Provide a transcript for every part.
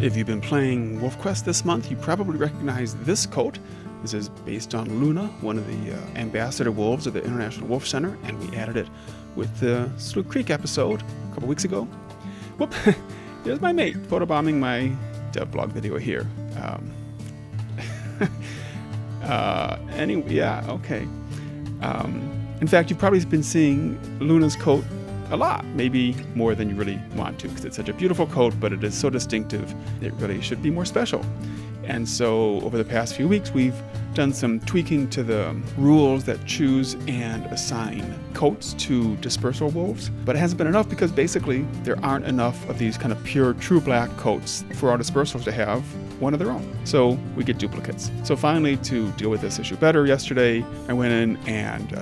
If you've been playing WolfQuest this month, you probably recognize this coat. This is based on Luna, one of the ambassador wolves of the International Wolf Center, and we added it with the Slough Creek episode a couple weeks ago. Whoop! There's my mate photobombing my devblog video here. Anyway, yeah, okay. In fact, you've probably been seeing Luna's coat a lot, maybe more than you really want to, because it's such a beautiful coat, but it is so distinctive, it really should be more special. And so over the past few weeks, we've done some tweaking to the rules that choose and assign coats to dispersal wolves. But it hasn't been enough because basically there aren't enough of these kind of pure true black coats for our dispersals to have one of their own. So we get duplicates. So finally, to deal with this issue better, yesterday I went in and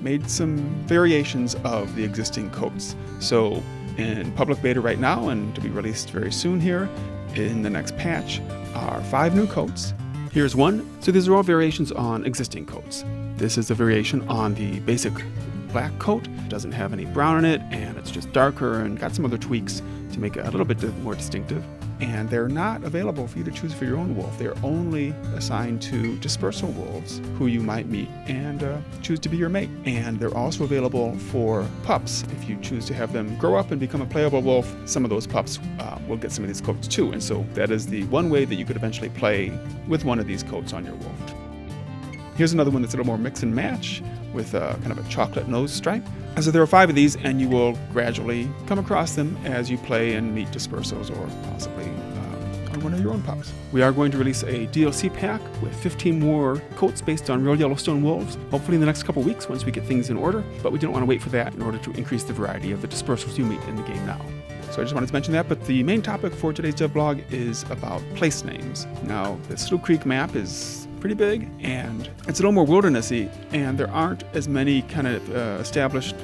made some variations of the existing coats. So in public beta right now, and to be released very soon here in the next patch, are 5 new coats. Here's one. So these are all variations on existing coats. This is a variation on the basic black coat. It doesn't have any brown in it, and it's just darker and got some other tweaks to make it a little bit more distinctive. And they're not available for you to choose for your own wolf. They're only assigned to dispersal wolves who you might meet and choose to be your mate. And they're also available for pups. If you choose to have them grow up and become a playable wolf, some of those pups will get some of these coats too. And so that is the one way that you could eventually play with one of these coats on your wolf. Here's another one that's a little more mix and match with kind of a chocolate nose stripe. So there are 5 of these, and you will gradually come across them as you play and meet dispersals or possibly on one of your own pups. We are going to release a DLC pack with 15 more coats based on real Yellowstone wolves, hopefully in the next couple weeks once we get things in order, but we don't want to wait for that in order to increase the variety of the dispersals you meet in the game now. So I just wanted to mention that, but the main topic for today's devblog is about place names. Now, the Slough Creek map is pretty big, and it's a little more wildernessy, and there aren't as many kind of established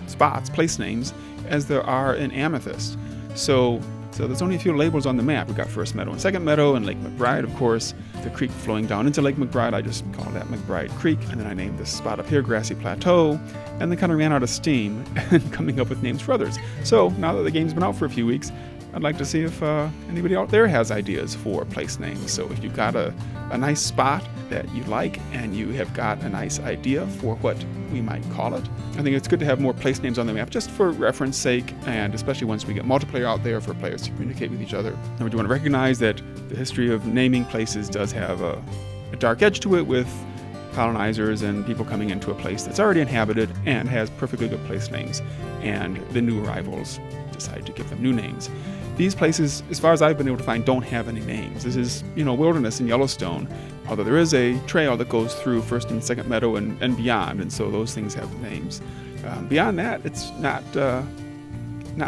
spots, place names, as there are in Amethyst. So there's only a few labels on the map. We've got First Meadow and Second Meadow, and Lake McBride, of course. The creek flowing down into Lake McBride, I just call that McBride Creek, and then I named this spot up here Grassy Plateau, and then kind of ran out of steam and coming up with names for others. So now that the game's been out for a few weeks, I'd like to see if anybody out there has ideas for place names. So if you've got a nice spot that you like and you have got a nice idea for what we might call it, I think it's good to have more place names on the map just for reference sake, and especially once we get multiplayer out there for players to communicate with each other. And we do want to recognize that the history of naming places does have a dark edge to it, with colonizers and people coming into a place that's already inhabited and has perfectly good place names, and the new arrivals decide to give them new names. These places, as far as I've been able to find, don't have any names. This is, wilderness in Yellowstone, although there is a trail that goes through First and Second Meadow and beyond, and so those things have names. Beyond that, it's not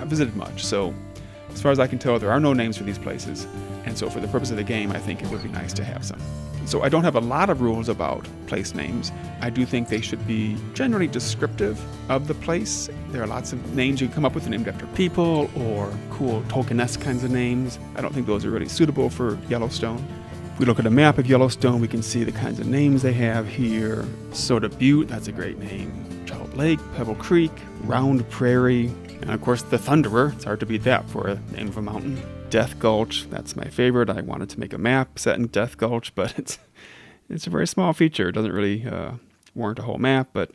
visited much. So as far as I can tell, there are no names for these places, and so for the purpose of the game, I think it would be nice to have some. So I don't have a lot of rules about place names. I do think they should be generally descriptive of the place. There are lots of names you can come up with named after people or cool Tolkieneque kinds of names. I don't think those are really suitable for Yellowstone. If we look at a map of Yellowstone, we can see the kinds of names they have here. Soda Butte, that's a great name. Trout Lake, Pebble Creek, Round Prairie, and of course the Thunderer. It's hard to beat that for a name of a mountain. Death Gulch, that's my favorite. I wanted to make a map set in Death Gulch, but it's a very small feature. It doesn't really warrant a whole map, but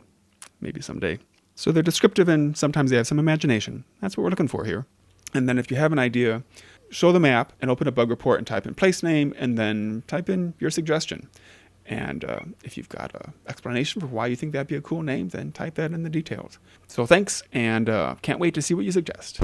maybe someday. So they're descriptive, and sometimes they have some imagination. That's what we're looking for here. And then if you have an idea, show the map and open a bug report and type in place name, and then type in your suggestion. And if you've got an explanation for why you think that'd be a cool name, then type that in the details. So thanks, and can't wait to see what you suggest.